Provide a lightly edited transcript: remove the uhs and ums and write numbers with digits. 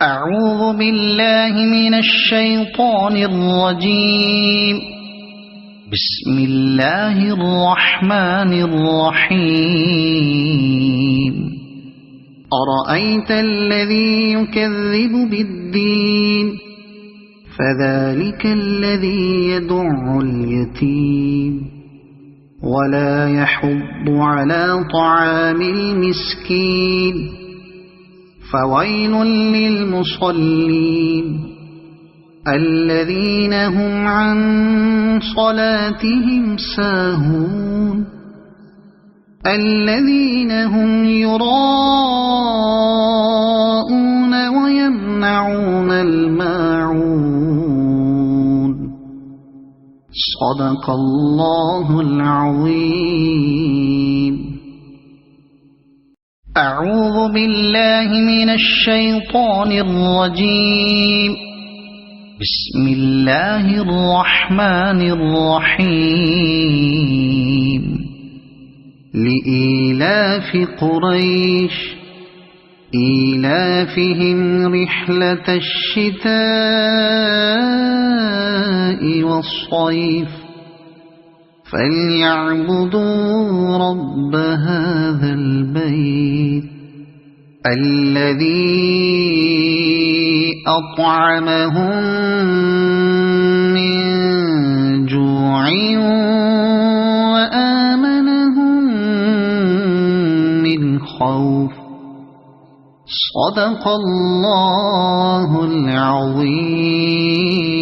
أعوذ بالله من الشيطان الرجيم. بسم الله الرحمن الرحيم. أرأيت الذي يكذب بالدين فذلك الذي يدع اليتيم ولا يحض على طعام المسكين فويل للمصلين الذين هم عن صلاتهم ساهون الذين هم يراءون ويمنعون الماعون. صدق الله العظيم. أعوذ بالله من الشيطان الرجيم. بسم الله الرحمن الرحيم. لإيلاف قريش إيلافهم رحلة الشتاء والصيف فليعبدوا رب هذا البيت الذي أطعمهم من جوع وآمنهم من خوف. صدق الله العظيم.